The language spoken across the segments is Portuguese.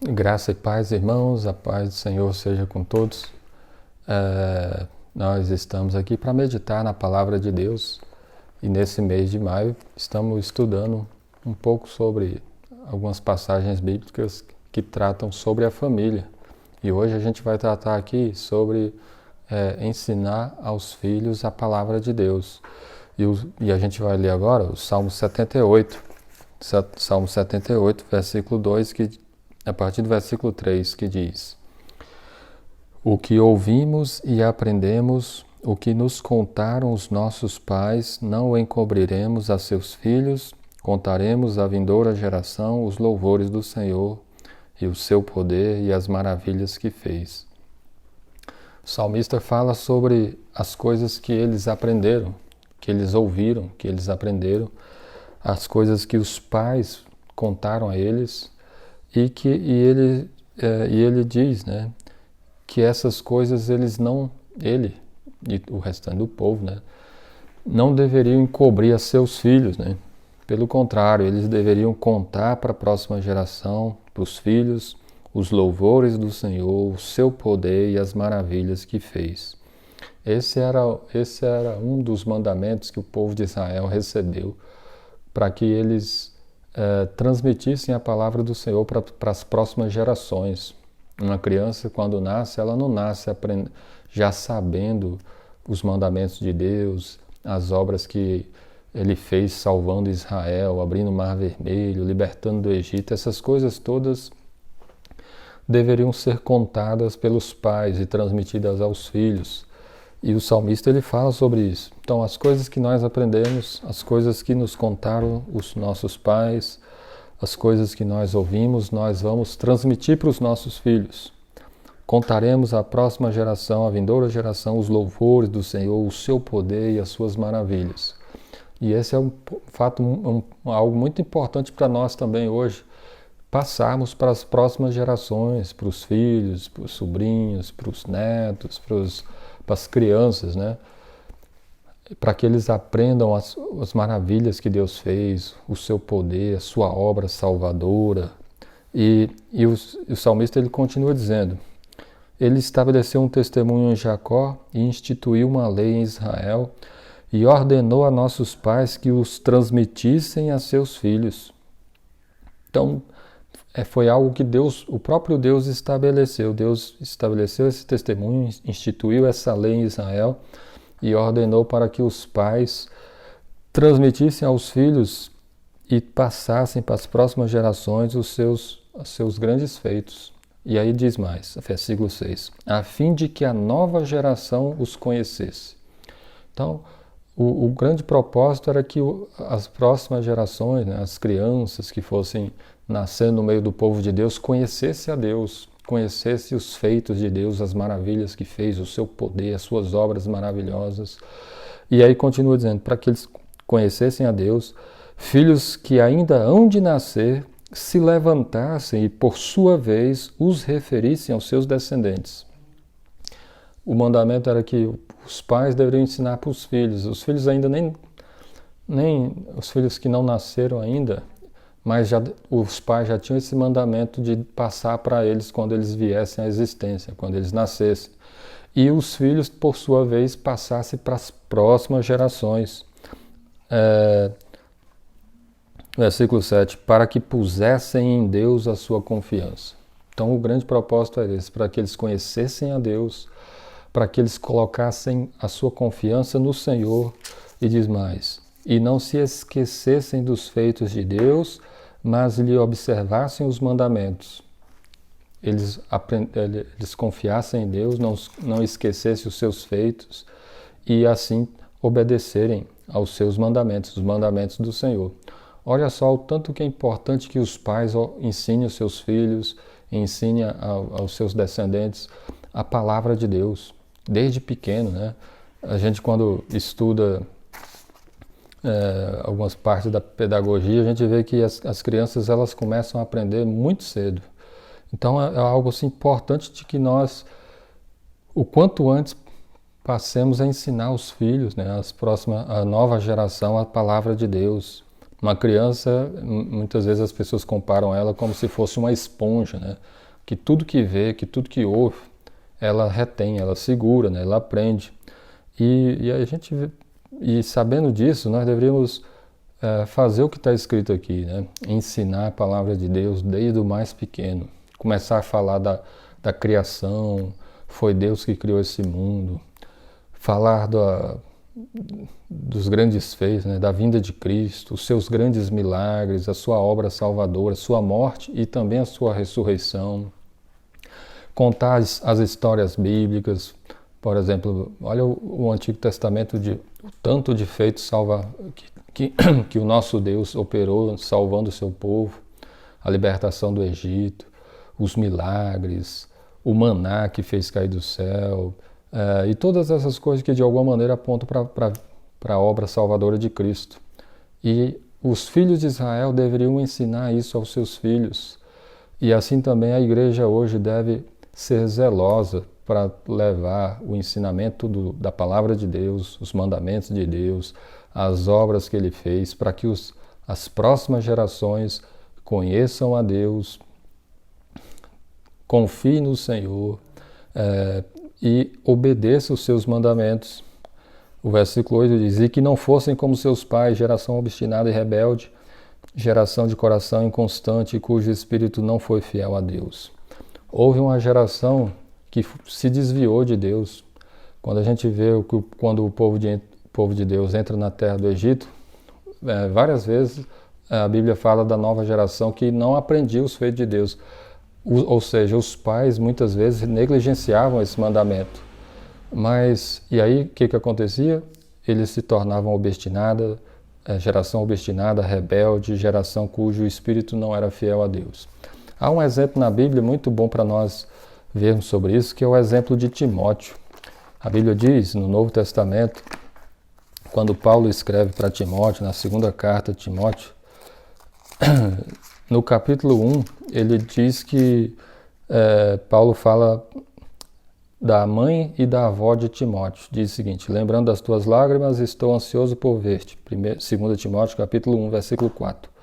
Graça e paz, irmãos, a paz do Senhor seja com todos. Nós estamos aqui para meditar na Palavra de Deus e nesse mês de maio estamos estudando um pouco sobre algumas passagens bíblicas que tratam sobre a família. E hoje a gente vai tratar aqui sobre ensinar aos filhos a Palavra de Deus. E a gente vai ler agora o Salmo 78. Salmo 78, versículo 2, a partir do versículo 3, que diz: O que ouvimos e aprendemos, o que nos contaram os nossos pais, não o encobriremos a seus filhos, contaremos à vindoura geração os louvores do Senhor e o seu poder e as maravilhas que fez. O salmista fala sobre as coisas que eles aprenderam, que eles ouviram, que eles aprenderam, as coisas que os pais contaram a eles, e ele diz, né, que essas coisas ele e o restante do povo, né, não deveriam encobrir a seus filhos, né? Pelo contrário, eles deveriam contar para a próxima geração, para os filhos, os louvores do Senhor, o seu poder e as maravilhas que fez. Esse era um dos mandamentos que o povo de Israel recebeu para que eles transmitissem a palavra do Senhor para as próximas gerações. Uma criança, quando nasce, ela não nasce já sabendo os mandamentos de Deus, as obras que ele fez salvando Israel, abrindo o Mar Vermelho, libertando do Egito. Essas coisas todas deveriam ser contadas pelos pais e transmitidas aos filhos. E o salmista ele fala sobre isso. Então, as coisas que nós aprendemos, as coisas que nos contaram os nossos pais, as coisas que nós ouvimos, nós vamos transmitir para os nossos filhos. Contaremos à próxima geração, à vindoura geração, os louvores do Senhor, o seu poder e as suas maravilhas. E esse é algo muito importante para nós também hoje, passarmos para as próximas gerações, para os filhos, para os sobrinhos, para os netos, para as crianças, né? Para que eles aprendam as maravilhas que Deus fez, o seu poder, a sua obra salvadora. E o salmista ele continua dizendo: Ele estabeleceu um testemunho em Jacó e instituiu uma lei em Israel e ordenou a nossos pais que os transmitissem a seus filhos. Então, foi algo que o próprio Deus estabeleceu. Deus estabeleceu esse testemunho, instituiu essa lei em Israel e ordenou para que os pais transmitissem aos filhos e passassem para as próximas gerações os seus grandes feitos. E aí diz mais, versículo 6, a fim de que a nova geração os conhecesse. Então, o grande propósito era que as próximas gerações, né, as crianças que fossem nascendo no meio do povo de Deus, conhecesse a Deus, conhecesse os feitos de Deus, as maravilhas que fez, o seu poder, as suas obras maravilhosas. E aí continua dizendo, para que eles conhecessem a Deus, filhos que ainda hão de nascer, se levantassem e, por sua vez, os referissem aos seus descendentes. O mandamento era que os pais deveriam ensinar para os filhos ainda nem os filhos que não nasceram ainda, mas os pais já tinham esse mandamento de passar para eles quando eles viessem à existência, quando eles nascessem. E os filhos, por sua vez, passassem para as próximas gerações. Versículo 7, para que pusessem em Deus a sua confiança. Então o grande propósito é esse, para que eles conhecessem a Deus, para que eles colocassem a sua confiança no Senhor, e diz mais, e não se esquecessem dos feitos de Deus, mas lhe observassem os mandamentos. Eles confiassem em Deus, não esquecessem os seus feitos e assim obedecerem aos seus mandamentos, os mandamentos do Senhor. Olha só o tanto que é importante que os pais ensinem os seus filhos, ensinem aos seus descendentes a palavra de Deus, desde pequeno, né? A gente quando estuda algumas partes da pedagogia, a gente vê que as crianças elas começam a aprender muito cedo. Então é algo assim, importante de que nós, o quanto antes, passemos a ensinar os filhos, né, a nova geração, a palavra de Deus, Uma criança, muitas vezes as pessoas comparam ela como se fosse uma esponja, né? Que tudo que vê, que tudo que ouve, ela retém, ela segura, né? Ela aprende. E sabendo disso, nós deveríamos fazer o que está escrito aqui, né? Ensinar a palavra de Deus desde o mais pequeno. Começar a falar da criação, foi Deus que criou esse mundo. Falar dos grandes feitos, né? Da vinda de Cristo, os seus grandes milagres, a sua obra salvadora, a sua morte e também a sua ressurreição. Contar as histórias bíblicas, por exemplo, olha o Antigo Testamento, o tanto de feitos que o nosso Deus operou salvando o seu povo, a libertação do Egito, os milagres, o maná que fez cair do céu, e todas essas coisas que de alguma maneira apontam para a obra salvadora de Cristo. E os filhos de Israel deveriam ensinar isso aos seus filhos. E assim também a igreja hoje deve ser zelosa para levar o ensinamento da palavra de Deus, os mandamentos de Deus, as obras que Ele fez, para que as próximas gerações conheçam a Deus, confiem no Senhor e obedeçam os seus mandamentos. O versículo 8 diz: e que não fossem como seus pais, geração obstinada e rebelde, geração de coração inconstante, cujo espírito não foi fiel a Deus. Houve uma geração que se desviou de Deus. Quando a gente vê quando o povo de Deus entra na terra do Egito, várias vezes a Bíblia fala da nova geração que não aprendia os feitos de Deus. Ou seja, os pais muitas vezes negligenciavam esse mandamento. E aí o que acontecia? Eles se tornavam obstinados, geração obstinada, rebelde, geração cujo espírito não era fiel a Deus. Há um exemplo na Bíblia muito bom para nós vermos sobre isso, que é o exemplo de Timóteo. A Bíblia diz, no Novo Testamento, quando Paulo escreve para Timóteo, na segunda carta de Timóteo, no capítulo 1, ele diz que Paulo fala da mãe e da avó de Timóteo. Diz o seguinte: lembrando das tuas lágrimas, estou ansioso por ver-te. 2 Timóteo, capítulo 1, versículo 4.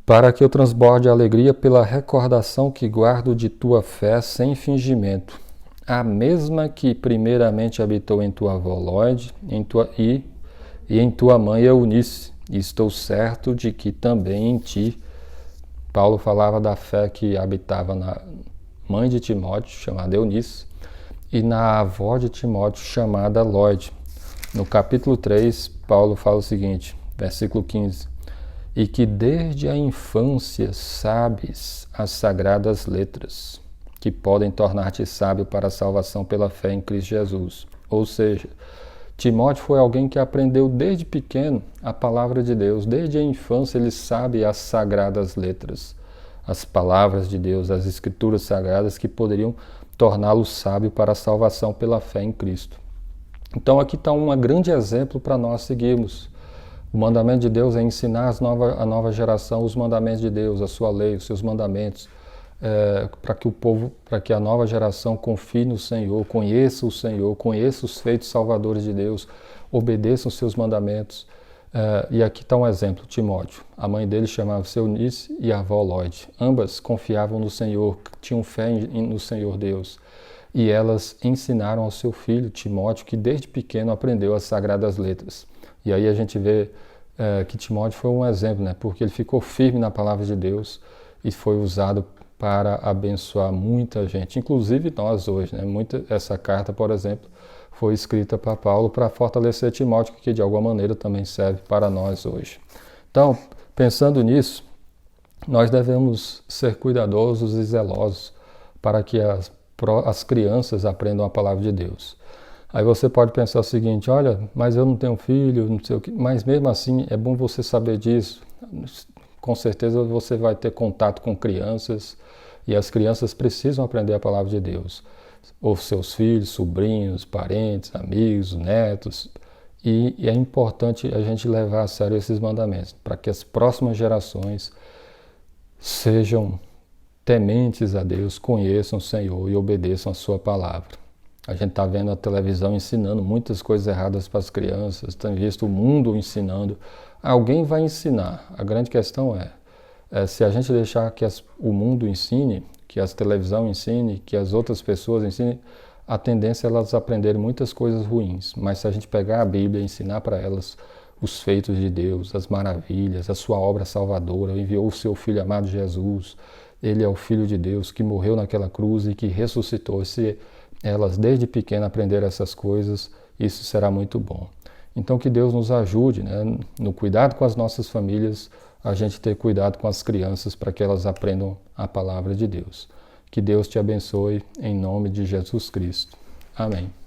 Para que eu transborde alegria pela recordação que guardo de tua fé sem fingimento, a mesma que primeiramente habitou em tua avó Lóide e em tua mãe Eunice, e estou certo de que também em ti. Paulo falava da fé que habitava na mãe de Timóteo, chamada Eunice, e na avó de Timóteo, chamada Lóide. No capítulo 3, Paulo fala o seguinte, versículo 15: e que desde a infância sabes as sagradas letras, que podem tornar-te sábio para a salvação pela fé em Cristo Jesus. Ou seja, Timóteo foi alguém que aprendeu desde pequeno a palavra de Deus. Desde a infância ele sabe as sagradas letras, as palavras de Deus, as escrituras sagradas que poderiam torná-lo sábio para a salvação pela fé em Cristo. Então aqui está um grande exemplo para nós seguirmos. O mandamento de Deus é ensinar a nova geração os mandamentos de Deus, a sua lei, os seus mandamentos, para que a nova geração confie no Senhor, conheça os feitos salvadores de Deus, obedeça os seus mandamentos. E aqui está um exemplo, Timóteo. A mãe dele chamava-se Eunice e a avó Lóide. Ambas confiavam no Senhor, tinham fé no Senhor Deus. E elas ensinaram ao seu filho, Timóteo, que desde pequeno aprendeu as sagradas letras. E aí a gente vê que Timóteo foi um exemplo, né? Porque ele ficou firme na palavra de Deus e foi usado para abençoar muita gente, inclusive nós hoje, né? Essa carta, por exemplo, foi escrita para Paulo para fortalecer Timóteo, que de alguma maneira também serve para nós hoje. Então, pensando nisso, nós devemos ser cuidadosos e zelosos para que as crianças aprendam a palavra de Deus. Aí você pode pensar o seguinte: olha, mas eu não tenho filho, não sei o quê. Mas mesmo assim é bom você saber disso. Com certeza você vai ter contato com crianças e as crianças precisam aprender a palavra de Deus. Ou seus filhos, sobrinhos, parentes, amigos, netos. E é importante a gente levar a sério esses mandamentos para que as próximas gerações sejam tementes a Deus, conheçam o Senhor e obedeçam a sua palavra. A gente está vendo a televisão ensinando muitas coisas erradas para as crianças, tem visto o mundo ensinando. Alguém vai ensinar. A grande questão é se a gente deixar que o mundo ensine, que as televisão ensine, que as outras pessoas ensinem, a tendência é elas aprenderem muitas coisas ruins. Mas se a gente pegar a Bíblia e ensinar para elas os feitos de Deus, as maravilhas, a sua obra salvadora, enviou o seu Filho amado Jesus, ele é o Filho de Deus que morreu naquela cruz e que ressuscitou. Se elas desde pequena aprenderem essas coisas, isso será muito bom. Então que Deus nos ajude, né, no cuidado com as nossas famílias, a gente ter cuidado com as crianças para que elas aprendam a palavra de Deus. Que Deus te abençoe em nome de Jesus Cristo. Amém.